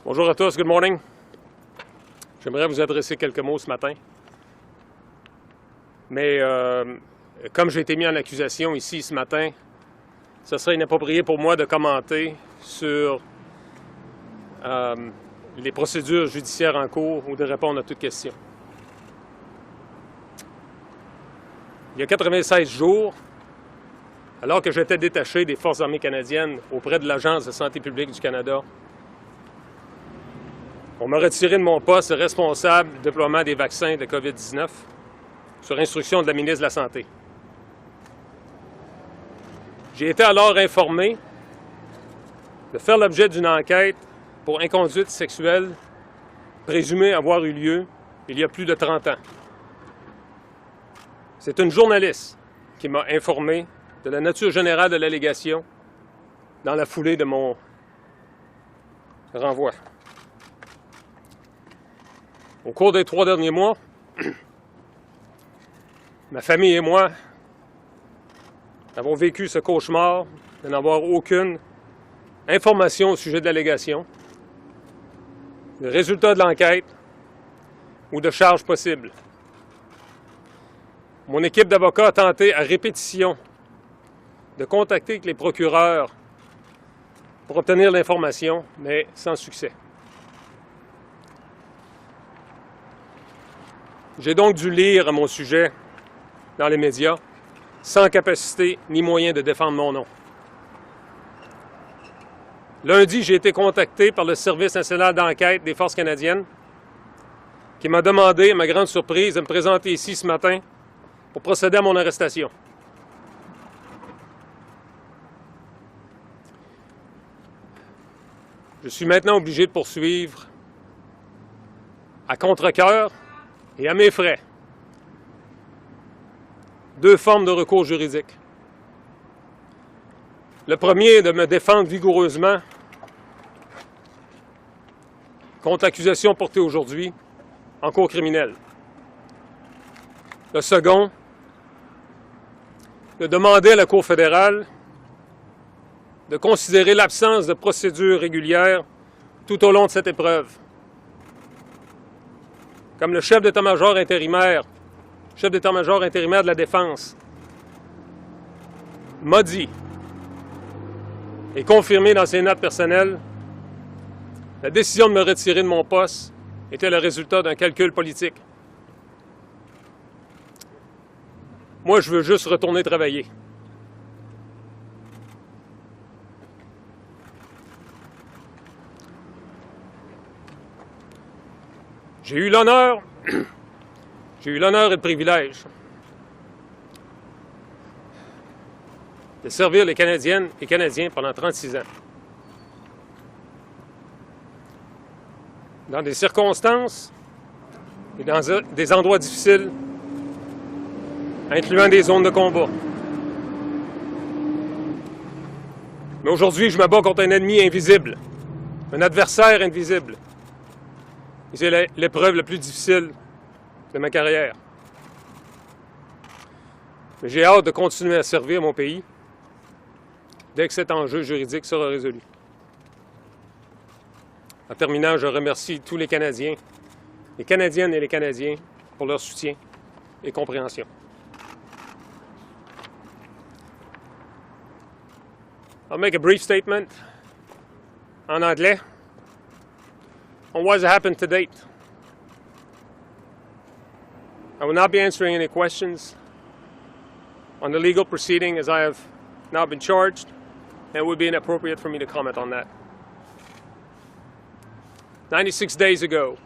Bonjour à tous, good morning. J'aimerais vous adresser quelques mots ce matin. Mais comme j'ai été mis en accusation ici ce matin, ce serait inapproprié pour moi de commenter sur les procédures judiciaires en cours ou de répondre à toute question. Il y a 96 jours, alors que j'étais détaché des Forces armées canadiennes auprès de l'Agence de santé publique du Canada, on m'a retiré de mon poste de responsable du déploiement des vaccins de COVID-19 sur instruction de la ministre de la Santé. J'ai été alors informé de faire l'objet d'une enquête pour inconduite sexuelle présumée avoir eu lieu il y a plus de 30 ans. C'est une journaliste qui m'a informé de la nature générale de l'allégation dans la foulée de mon renvoi. Au cours des 3 derniers mois, ma famille et moi avons vécu ce cauchemar de n'avoir aucune information au sujet de l'allégation, de résultats de l'enquête ou de charges possibles. Mon équipe d'avocats a tenté à répétition de contacter les procureurs pour obtenir l'information, mais sans succès. J'ai donc dû lire à mon sujet dans les médias, sans capacité ni moyen de défendre mon nom. Lundi, j'ai été contacté par le Service national d'enquête des Forces canadiennes qui m'a demandé, à ma grande surprise, de me présenter ici ce matin pour procéder à mon arrestation. Je suis maintenant obligé de poursuivre à contre-cœur et à mes frais 2 formes de recours juridiques. Le premier est de me défendre vigoureusement contre l'accusation portée aujourd'hui en cour criminelle. Le second, de demander à la Cour fédérale de considérer l'absence de procédure régulière tout au long de cette épreuve. Comme le chef d'état-major intérimaire de la Défense, m'a dit et confirmé dans ses notes personnelles, la décision de me retirer de mon poste était le résultat d'un calcul politique. Moi, je veux juste retourner travailler. J'ai eu l'honneur et le privilège de servir les Canadiennes et Canadiens pendant 36 ans. Dans des circonstances et dans des endroits difficiles, incluant des zones de combat. Mais aujourd'hui, je me bats contre un ennemi invisible, un adversaire invisible. Et c'est l'épreuve la plus difficile de ma carrière. Mais j'ai hâte de continuer à servir mon pays dès que cet enjeu juridique sera résolu. En terminant, je remercie tous les Canadiens, les Canadiennes et les Canadiens pour leur soutien et compréhension. I'll make a brief statement en anglais on what has happened to date. I will not be answering any questions on the legal proceeding as I have now been charged, and it would be inappropriate for me to comment on that. 96 days ago,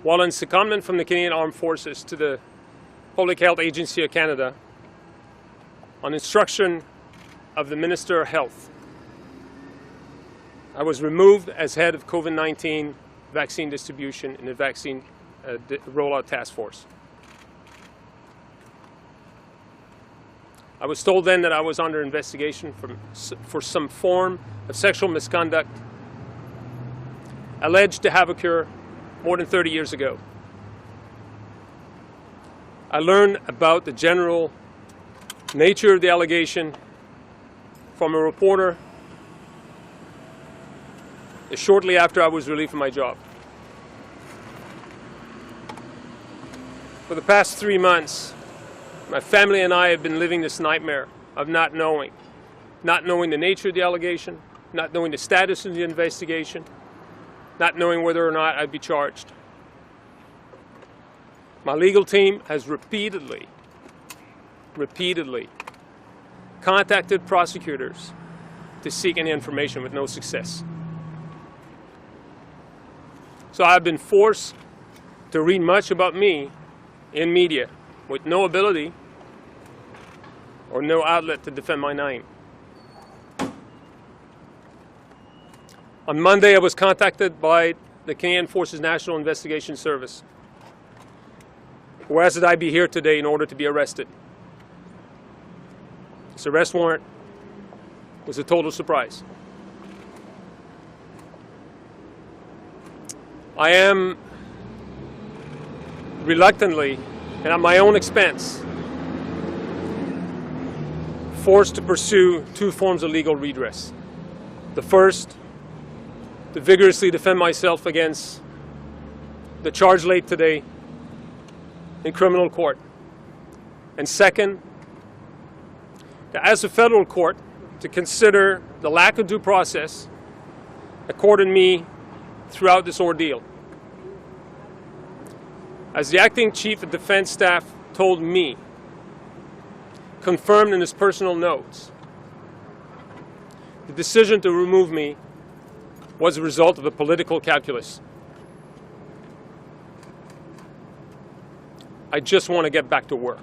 while in secondment from the Canadian Armed Forces to the Public Health Agency of Canada, on instruction of the Minister of Health, I was removed as head of COVID-19 vaccine distribution in the vaccine rollout task force. I was told then that I was under investigation for some form of sexual misconduct alleged to have occurred more than 30 years ago. I learned about the general nature of the allegation from a reporter shortly after I was relieved from my job. For the past 3 months, my family and I have been living this nightmare of not knowing the nature of the allegation, not knowing the status of the investigation, not knowing whether or not I'd be charged. My legal team has repeatedly contacted prosecutors to seek any information with no success. So I've been forced to read much about me in media with no ability or no outlet to defend my name. On Monday, I was contacted by the Canadian Forces National Investigation Service, who asked that I be here today in order to be arrested. This arrest warrant was a total surprise. I am reluctantly and at my own expense forced to pursue two forms of legal redress. The first, to vigorously defend myself against the charge laid today in criminal court. And second, to ask the federal court to consider the lack of due process accorded me throughout this ordeal. As the acting chief of defense staff told me, confirmed in his personal notes, the decision to remove me was a result of a political calculus. I just want to get back to work.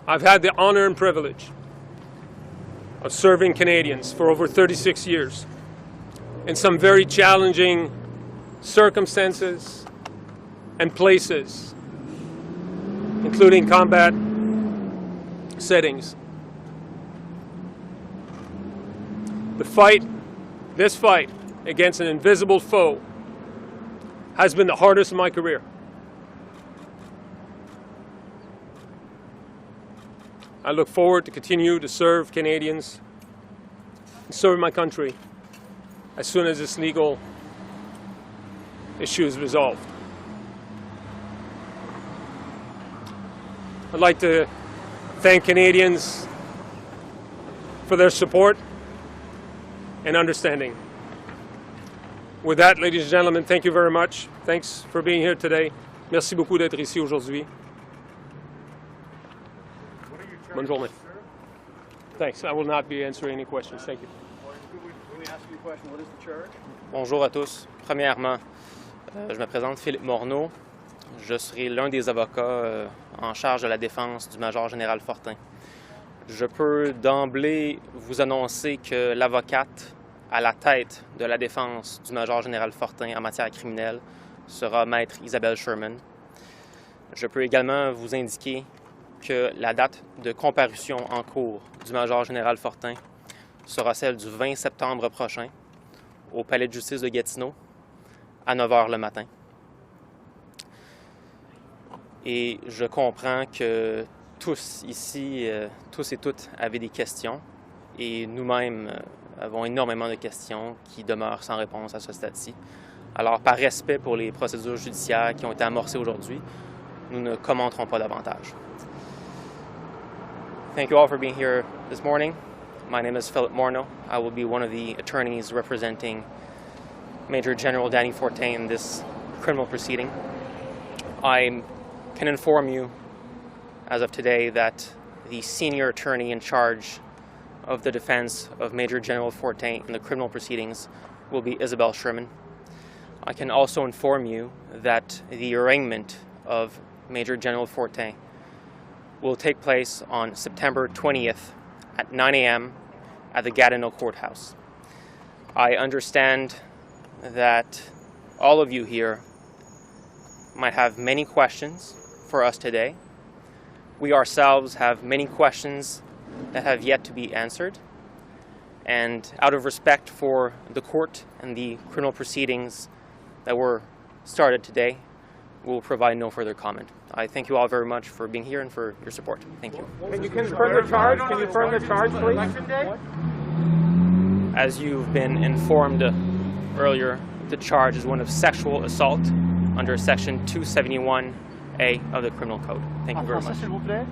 I've had the honor and privilege of serving Canadians for over 36 years in some very challenging circumstances and places, including combat settings. This fight against an invisible foe has been the hardest of my career. I look forward to continue to serve Canadians and serve my country as soon as this legal issue is resolved. I'd like to thank Canadians for their support and understanding. With that, ladies and gentlemen, thank you very much. Thanks for being here today. Merci beaucoup d'être ici aujourd'hui. Bonne journée. Thanks. I will not be answering any questions. Thank you. Let me ask you a question. What is the charge? Bonjour à tous. Premièrement, je me présente Philippe Morneau. Je serai l'un des avocats en charge de la défense du major général Fortin. Je peux d'emblée vous annoncer que l'avocate à la tête de la défense du major général Fortin en matière criminelle sera maître Isabelle Sherman. Je peux également vous indiquer que la date de comparution en cours du major général Fortin sera celle du 20 septembre prochain au Palais de justice de Gatineau à 9 h le matin. Et je comprends que tous ici, tous et toutes, avaient des questions et nous-mêmes avons énormément de questions qui demeurent sans réponse à ce stade-ci. Alors, par respect pour les procédures judiciaires qui ont été amorcées aujourd'hui, nous ne commenterons pas davantage. Thank you all for being here this morning. My name is Philip Morneau. I will be one of the attorneys representing Major General Danny Fortin in this criminal proceeding. I can inform you as of today that the senior attorney in charge of the defense of Major General Fortin in the criminal proceedings will be Isabelle Sherman. I can also inform you that the arraignment of Major General Fortin will take place on September 20th at 9 a.m. at the Gatineau Courthouse. I understand that all of you here might have many questions for us today. We ourselves have many questions that have yet to be answered. And out of respect for the court and the criminal proceedings that were started today, we'll provide no further comment. I thank you all very much for being here and for your support. Thank you. Can you confirm the charge? Can you confirm the charge, please? As you've been informed earlier, the charge is one of sexual assault under Section 271A of the Criminal Code. Thank you very much. S'il vous plaît.